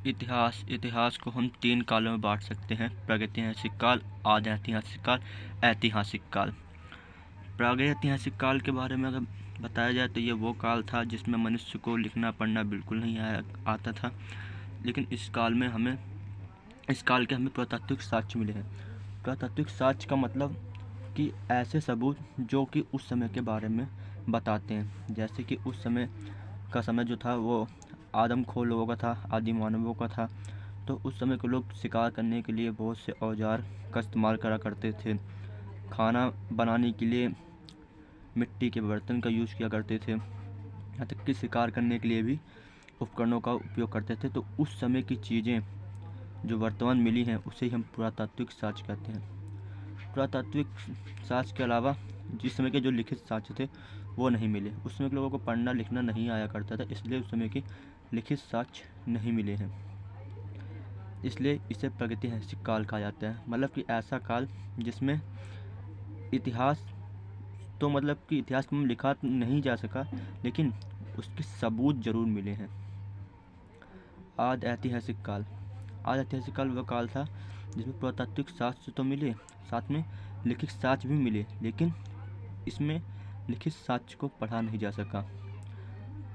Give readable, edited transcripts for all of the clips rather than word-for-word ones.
इतिहास को हम 3 कालों में बाँट सकते हैं: प्रागैतिहासिक काल, आदि ऐतिहासिक काल, ऐतिहासिक काल। प्रागैतिहासिक काल के बारे में अगर बताया जाए तो ये वो काल था जिसमें मनुष्य को लिखना पढ़ना बिल्कुल नहीं आता था। लेकिन इस काल के हमें पुरातात्विक साक्ष्य मिले हैं। पुरातात्विक साक्ष्य का मतलब कि ऐसे सबूत जो कि उस समय के बारे में बताते हैं। जैसे कि उस समय का समय जो था वो आदमखोर लोगों का था, आदि मानवों का था। तो उस समय के लोग शिकार करने के लिए बहुत से औजार का इस्तेमाल करा करते थे। खाना बनाने के लिए मिट्टी के बर्तन का यूज़ किया करते थे। यहाँ तक कि शिकार करने के लिए भी उपकरणों का उपयोग करते थे। तो उस समय की चीज़ें जो वर्तमान मिली हैं उसे ही हम पुरातात्विक साक्ष्य कहते हैं। पुरातात्विक साक्ष्य के अलावा जिस समय के जो लिखित साक्ष्य थे वो नहीं मिले। उस समय के लोगों को पढ़ना लिखना नहीं आया करता था, इसलिए उस समय के लिखित साक्ष्य नहीं मिले हैं। इसलिए इसे प्रागैतिहासिक काल कहा जाता है। मतलब कि ऐसा काल जिसमें इतिहास तो मतलब कि इतिहास को लिखा नहीं जा सका, लेकिन उसके सबूत ज़रूर मिले हैं। आदि ऐतिहासिक काल वह काल था जिसमें पुरातात्विक साक्ष्य तो मिले, साथ में लिखित साक्ष्य भी मिले, लेकिन इसमें लिखित साक्ष्य को पढ़ा नहीं जा सका।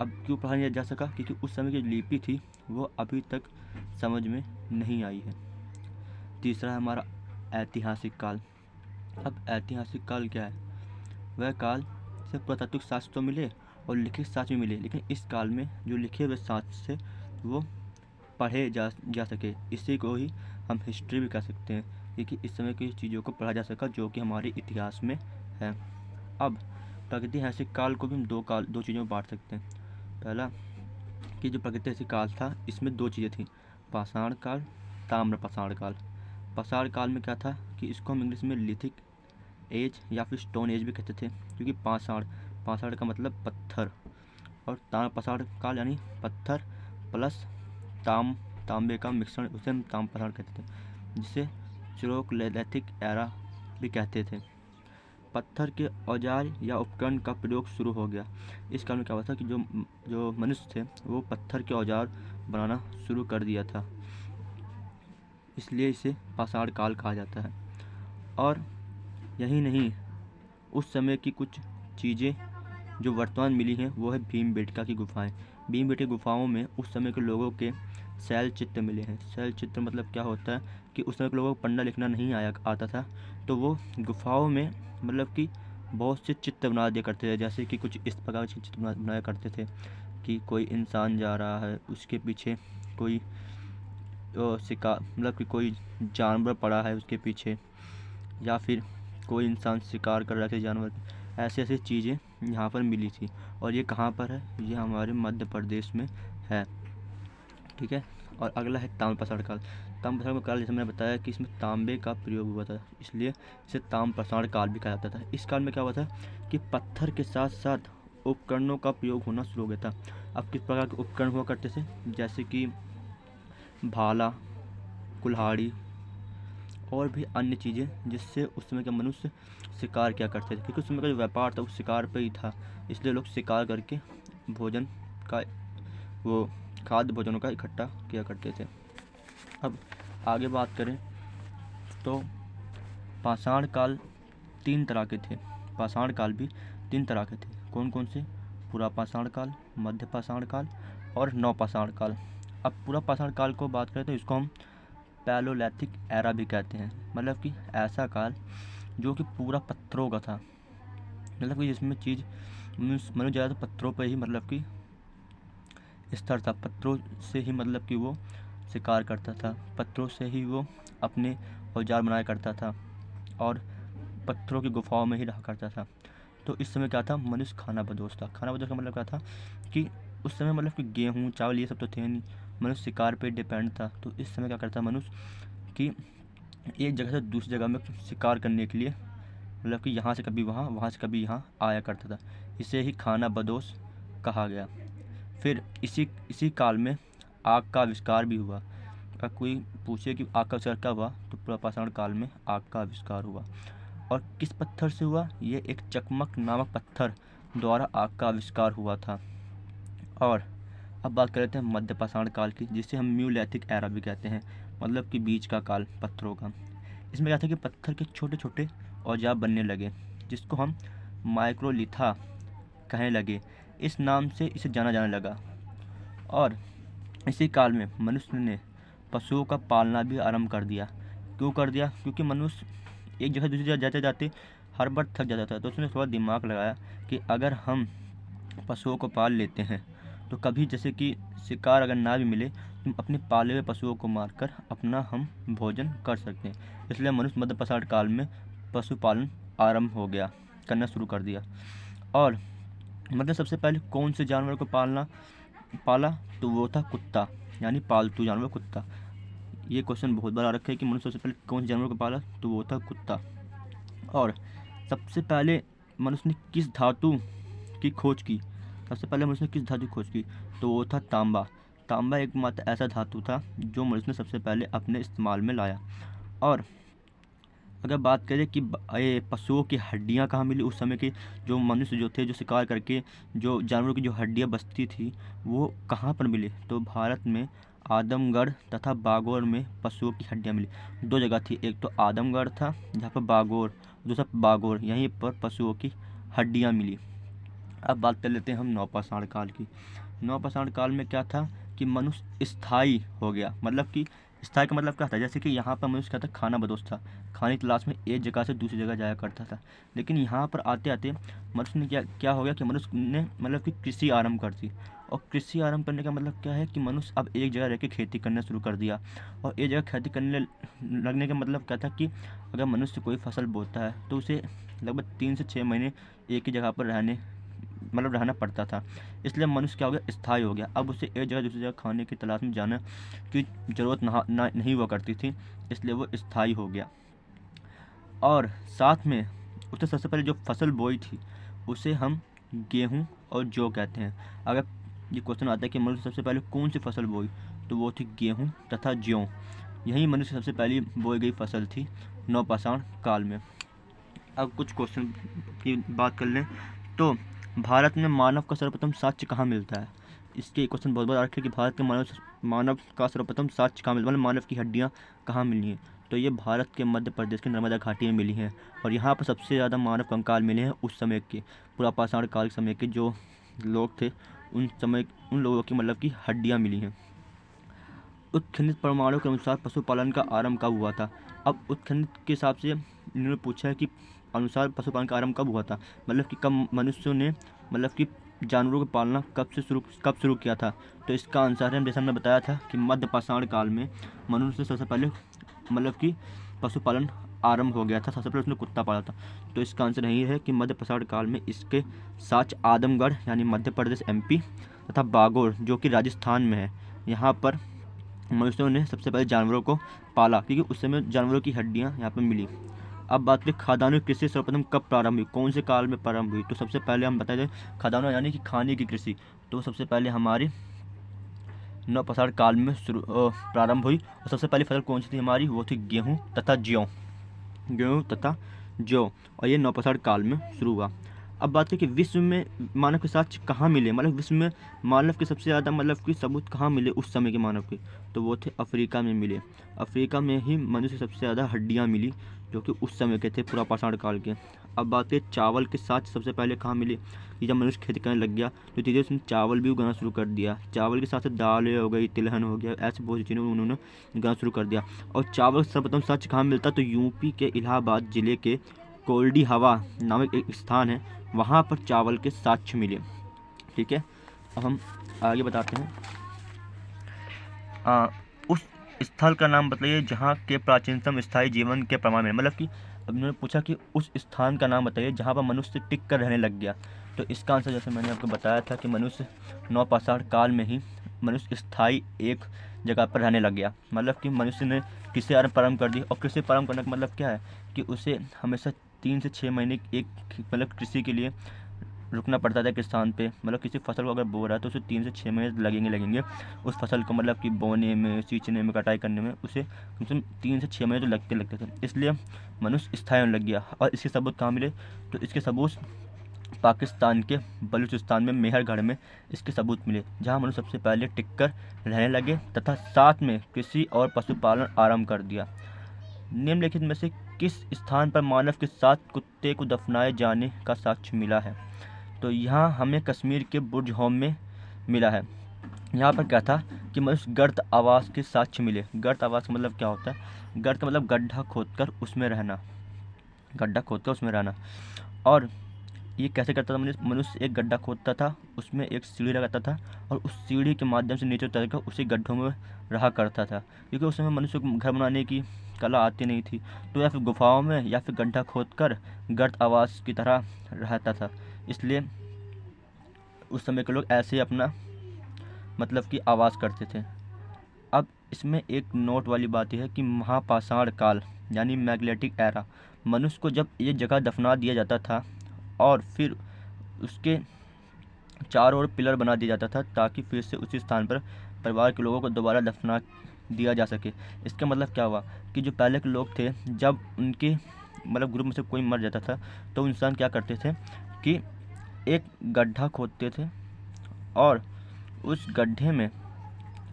अब क्यों पढ़ा नहीं जा सका? क्योंकि उस समय की लिपि थी वो अभी तक समझ में नहीं आई है। तीसरा है हमारा ऐतिहासिक काल। अब ऐतिहासिक काल क्या है? वह काल से पुरातात्विक साक्ष्य तो मिले और लिखित साक्ष्य भी मिले, लेकिन इस काल में जो लिखे हुए साक्ष्य से वो पढ़े जा सके। इसी को ही हम हिस्ट्री भी कह सकते हैं, क्योंकि इस समय की चीज़ों को पढ़ा जा सका जो कि हमारे इतिहास में है। अब प्रागैतिहासिक काल को भी हम दो चीज़ों में बांट सकते हैं। पहला कि जो प्रागैतिहासिक काल था इसमें 2 चीज़ें थीं: पाषाण काल, ताम्र पाषाण काल। पाषाण काल में क्या था कि इसको हम इंग्लिश में लिथिक एज या फिर स्टोन एज भी कहते थे, क्योंकि पाषाण का मतलब पत्थर, और ताम्र पाषाण काल यानी पत्थर प्लस तांबे का मिश्रण, उसे हम ताम्र पाषाण कहते थे, जिसे चैलोलिथिक एरा भी कहते थे। पत्थर के औजार या उपकरण का प्रयोग शुरू हो गया। इस काल में क्या हुआ था कि जो मनुष्य थे वो पत्थर के औजार बनाना शुरू कर दिया था, इसलिए इसे पाषाण काल कहा जाता है। और यही नहीं, उस समय की कुछ चीज़ें जो वर्तमान मिली हैं वो है भीमबेटका की गुफाएं। भीमबेटका गुफाओं में उस समय के लोगों के शैल चित्र मिले हैं। शैल चित्र मतलब क्या होता है कि उस समय के लोगों को पढ़ना लिखना नहीं आता था, तो वो गुफाओं में मतलब कि बहुत से चित्र बना दिया करते थे। जैसे कि कुछ इस प्रकार के चित्र बनाया करते थे कि कोई इंसान जा रहा है, उसके पीछे कोई शिकार मतलब कि कोई जानवर पड़ा है उसके पीछे, या फिर कोई इंसान शिकार कर रहा है जानवर। ऐसी ऐसी चीज़ें यहाँ पर मिली थी। और ये कहाँ पर है? ये हमारे मध्य प्रदेश में है। ठीक है। और अगला है ताम्र पाषाण काल। ताम्र पाषाण काल जैसे मैंने बताया कि इसमें तांबे का प्रयोग हुआ था, इसलिए इसे ताम्र पाषाण काल भी कहा जाता था। इस काल में क्या हुआ था कि पत्थर के साथ साथ उपकरणों का प्रयोग होना शुरू हो गया था। अब किस प्रकार के उपकरण हुआ करते थे? जैसे कि भाला, कुल्हाड़ी और भी अन्य चीज़ें जिससे उस समय के मनुष्य शिकार किया करते थे, क्योंकि उस समय का जो व्यापार था वो शिकार पर ही था, इसलिए लोग शिकार करके भोजन का वो खाद्य भोजनों का इकट्ठा किया करते थे। अब आगे बात करें तो पाषाण काल 3 तरह के थे। पाषाण काल भी 3 तरह के थे। कौन कौन से? पूरा पाषाण काल, मध्य पाषाण काल और नवपाषाण काल। अब पूरा पाषाण काल को बात करें तो इसको हम पैलोलिथिक एरा भी कहते हैं। मतलब कि ऐसा काल जो कि पूरा पत्थरों का था, मतलब कि जिसमें चीज़ मनुष्य ज़्यादा पत्थरों पर ही मतलब कि स्तर था। पत्थरों से ही मतलब कि वो शिकार करता था, पत्थरों से ही वो अपने औजार बनाया करता था और पत्थरों की गुफाओं में ही रहा करता था। तो इस समय क्या था? मनुष्य खाना बदोश था। खाना बदोश का मतलब क्या था कि उस समय मतलब कि गेहूँ चावल ये सब तो थे नहीं, मनुष्य शिकार पे डिपेंड था। तो इस समय क्या करता मनुष्य कि एक जगह से दूसरी जगह में शिकार करने के लिए मतलब कि यहाँ से कभी वहाँ, वहाँ से कभी यहाँ आया करता था। इसे ही खाना बदोश कहा गया। फिर इसी काल में आग का आविष्कार भी हुआ। अगर कोई पूछे कि आग का आविष्कार कब हुआ, तो पुरापाषाण काल में आग का आविष्कार हुआ। और किस पत्थर से हुआ? ये एक चकमक नामक पत्थर द्वारा आग का आविष्कार हुआ था। और अब बात कर लेते हैं मध्य पाषाण काल की, जिसे हम न्यूलिथिक एरा भी कहते हैं, मतलब कि बीच का काल पत्थरों का। इसमें क्या था कि पत्थर के छोटे छोटे औजार बनने लगे, जिसको हम माइक्रोलिथा कहने लगे। इस नाम से इसे जाना जाने लगा। और इसी काल में मनुष्य ने पशुओं का पालना भी आरंभ कर दिया। क्यों कर दिया? क्योंकि मनुष्य एक जगह दूसरी जगह जाते जाते हर बार थक जाता था, तो उसने थोड़ा दिमाग लगाया कि अगर हम पशुओं को पाल लेते हैं तो कभी जैसे कि शिकार अगर ना भी मिले तो अपने पाले हुए पशुओं को मारकर अपना हम भोजन कर सकते हैं। इसलिए मनुष्य मध्य पाषाण काल में पशुपालन आरंभ हो गया, करना शुरू कर दिया। और मतलब सबसे पहले कौन से जानवर को पाला, तो वो था कुत्ता, यानी पालतू जानवर कुत्ता। ये क्वेश्चन बहुत बार आ रखा है कि मनुष्य सबसे पहले कौन से जानवर को पाला, तो वो था कुत्ता। और सबसे पहले मनुष्य ने किस धातु की खोज की? सबसे पहले मनुष्य ने किस धातु की खोज की, तो वो था तांबा। तांबा एकमात्र ऐसा धातु था जो मनुष्य ने सबसे पहले अपने इस्तेमाल में लाया। और अगर बात करें कि ये पशुओं की हड्डियां कहाँ मिली, उस समय के जो मनुष्य जो थे, जो शिकार करके जो जानवरों की जो हड्डियां बचती थी, वो कहाँ पर मिली, तो भारत में आदमगढ़ तथा बागौर में पशुओं की हड्डियां मिली। दो जगह थी, एक तो आदमगढ़ था जहाँ पर बागौर, दूसरा बागौर, यहीं पर पशुओं की हड्डियां मिली। अब बात कर लेते हैं हम नवपाषाण काल की। नवपाषाण काल में क्या था कि मनुष्य स्थायी हो गया। मतलब कि स्थायी का मतलब क्या था, जैसे कि यहाँ पर मनुष्य क्या था, खाना बदोश था, खाने की तलाश में एक जगह से दूसरी जगह जाया करता था। लेकिन यहाँ पर आते आते मनुष्य ने क्या हो गया कि मनुष्य ने मतलब कि कृषि आरंभ कर दी। और कृषि आरंभ करने का मतलब क्या है कि मनुष्य अब एक जगह रह के खेती करना शुरू कर दिया। और एक जगह खेती करने लगने का मतलब क्या था कि अगर मनुष्य कोई फसल बोता है तो उसे लगभग 3 से 6 महीने एक ही जगह पर रहना पड़ता था। इसलिए मनुष्य क्या हो गया, स्थायी हो गया। अब उसे एक जगह दूसरी जगह खाने की तलाश में जाने की ज़रूरत नहीं हुआ करती थी, इसलिए वो स्थायी हो गया। और साथ में उसने सबसे पहले जो फसल बोई थी उसे हम गेहूँ और जौ कहते हैं। अगर ये क्वेश्चन आता है कि मनुष्य सबसे पहले कौन सी फसल बोई, तो वो थी गेहूँ तथा जौ। यही मनुष्य सबसे पहली बोई गई फसल थी नवपाषाण काल में। अब कुछ क्वेश्चन की बात कर लें तो भारत में मानव का सर्वप्रथम साक्ष्य कहाँ मिलता है? इसके क्वेश्चन बहुत बार रखे कि भारत के मानव का सर्वप्रथम साक्ष्य कहाँ मिलता है, मतलब मानव की हड्डियाँ कहाँ मिली हैं। तो ये भारत के मध्य प्रदेश के नर्मदा घाटी में मिली हैं। और यहाँ पर सबसे ज़्यादा मानव कंकाल मिले हैं उस समय के, पुरापाषाण काल समय के जो लोग थे उन लोगों की मतलब की हड्डियाँ मिली हैं। उत्खनित प्रमाणों के अनुसार पशुपालन का आरंभ कब हुआ था? अब उत्खनित के हिसाब से इन्होंने पूछा है कि अनुसार पशुपालन का आरंभ कब हुआ था, मतलब कि कब मनुष्यों ने मतलब कि जानवरों को पालना कब शुरू किया था। तो इसका आंसर है, जैसा हमने बताया था कि मध्य पाषाण काल में मनुष्य ने सबसे पहले मतलब कि पशुपालन आरंभ हो गया था। सबसे पहले उसने कुत्ता पाला था। तो इसका आंसर यही है कि मध्य पाषाण काल में इसके साक्ष्य आदमगढ़ यानी मध्य प्रदेश MP तथा बागौर जो कि राजस्थान में है, यहाँ पर मनुष्यों ने सबसे पहले जानवरों को पाला, क्योंकि उस समय जानवरों की हड्डियाँ यहाँ पर मिली। अब बात करें खाद्यान्नों की कृषि सर्वप्रथम कब प्रारंभ हुई, कौन से काल में प्रारंभ हुई, तो सबसे पहले हम बता दें खाद्यान्नों यानी कि खाने की कृषि, तो सबसे पहले हमारी नवपाषाण काल में प्रारंभ हुई। और सबसे पहली फसल कौन सी थी हमारी, वो थी गेहूँ तथा जौ। और ये नवपाषाण काल में शुरू हुआ। अब बात है कि विश्व में मानव के साक्ष्य कहाँ मिले, मतलब विश्व में मानव के सबसे ज़्यादा मतलब कि सबूत कहाँ मिले उस समय के मानव के, तो वो थे अफ्रीका में मिले। अफ्रीका में ही मनुष्य सबसे ज़्यादा हड्डियाँ मिली जो कि उस समय के थे, पुरापाषाण काल के। अब बात है चावल के साक्ष्य सबसे पहले कहाँ मिले, कि जब मनुष्य खेती करने लग गया तो धीरे उसने चावल भी उगाना शुरू कर दिया। चावल के साथ साथ दालें हो गई, तिलहन हो गया, ऐसे बहुत सी चीज़ें उन्होंने उगाना शुरू कर दिया। और चावल सर्वप्रथम साक्ष्य कहाँ मिलता, तो यूपी के इलाहाबाद जिले के कोल्डी हवा नामक एक स्थान है, वहाँ पर चावल के साक्ष्य मिले। ठीक है, अब हम आगे बताते हैं। उस स्थल का नाम बताइए जहाँ के प्राचीनतम स्थायी जीवन के प्रमाण मिले, मतलब कि अब उन्होंने पूछा कि उस स्थान का नाम बताइए जहाँ पर मनुष्य टिक कर रहने लग गया। तो इसका आंसर जैसे मैंने आपको बताया था कि मनुष्य नवपाषाण काल में ही मनुष्य स्थायी एक जगह पर रहने लग गया। मतलब कि मनुष्य ने कृषि आरंभ प्रारंभ कर दी। और कृषि प्रारंभ करने का मतलब क्या है कि उसे हमेशा 3 से 6 महीने एक मतलब कृषि के लिए रुकना पड़ता था किसान पे। मतलब किसी फसल को अगर बो रहा है तो उसे 3 से 6 महीने लगेंगे उस फसल को मतलब कि बोने में, सींचने में, कटाई करने में उसे कम से कम 3 से 6 महीने तो लगते थे। इसलिए मनुष्य स्थायी होने लग गया। और इसके सबूत कहाँ मिले, तो इसके सबूत पाकिस्तान के बलूचिस्तान में मेहरगढ़ में इसके सबूत मिले, जहां मनुष्य सबसे पहले टिककर रहने लगे तथा साथ में कृषि और पशुपालन आरंभ कर दिया। निम्नलिखित में से किस स्थान पर मानव के साथ कुत्ते को दफनाए जाने का साक्ष्य मिला है? तो यहाँ हमें कश्मीर के बुर्ज होम में मिला है। यहाँ पर क्या था कि मनुष्य गर्त आवास के साक्ष्य मिले। गर्त आवास का मतलब क्या होता है? गर्त का मतलब गड्ढा खोदकर उसमें रहना, गड्ढा खोदकर उसमें रहना। और ये कैसे करता था मनुष्य? मनुष्य एक गड्ढा खोदता था, उसमें एक सीढ़ी लगाता था और उस सीढ़ी के माध्यम से नीचे उतर कर उसी गड्ढों में रहा करता था, क्योंकि उस समय मनुष्य को घर बनाने की कला आती नहीं थी, तो या फिर गुफाओं में या फिर गड्ढा खोदकर गर्त आवास की तरह रहता था। इसलिए उस समय के लोग ऐसे ही अपना मतलब कि आवाज़ करते थे। अब इसमें एक नोट वाली बात यह है कि महापाषाण काल यानी मैग्नेटिक एरा, मनुष्य को जब ये जगह दफना दिया जाता था और फिर उसके चारों ओर पिलर बना दिया जाता था ताकि फिर से उसी स्थान पर परिवार के लोगों को दोबारा दफना दिया जा सके। इसका मतलब क्या हुआ कि जो पहले के लोग थे, जब उनके मतलब ग्रुप में से कोई मर जाता था तो इंसान क्या करते थे कि एक गड्ढा खोदते थे और उस गड्ढे में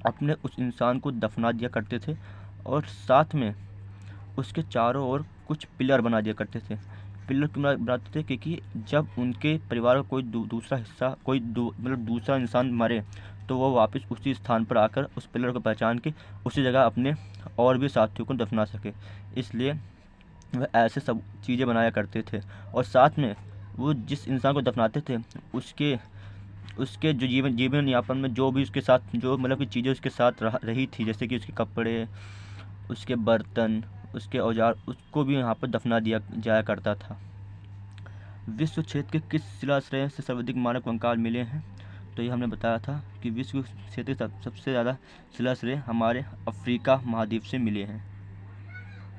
अपने उस इंसान को दफना दिया करते थे और साथ में उसके चारों ओर कुछ पिलर बना दिया करते थे। पिलर क्यों बनाते थे? क्योंकि जब उनके परिवार का कोई दूसरा हिस्सा मतलब दूसरा इंसान मरे तो वो वापस उसी स्थान पर आकर उस पिलर को पहचान के उसी जगह अपने और भी साथियों को दफना सके। इसलिए वह ऐसे सब चीज़ें बनाया करते थे और साथ में वो जिस इंसान को दफनाते थे उसके उसके जो जीवन यापन में जो भी उसके साथ जो मतलब की चीज़ें उसके साथ रही थी, जैसे कि उसके कपड़े, उसके बर्तन, उसके औजार, उसको भी यहाँ पर दफना दिया जाया करता था। विश्व क्षेत्र के किस शिलाश्रय से सर्वाधिक मानव कंकाल मिले हैं? तो ये हमने बताया था कि विश्व क्षेत्र के सबसे ज़्यादा शिलाश्रय हमारे अफ्रीका महाद्वीप से मिले हैं।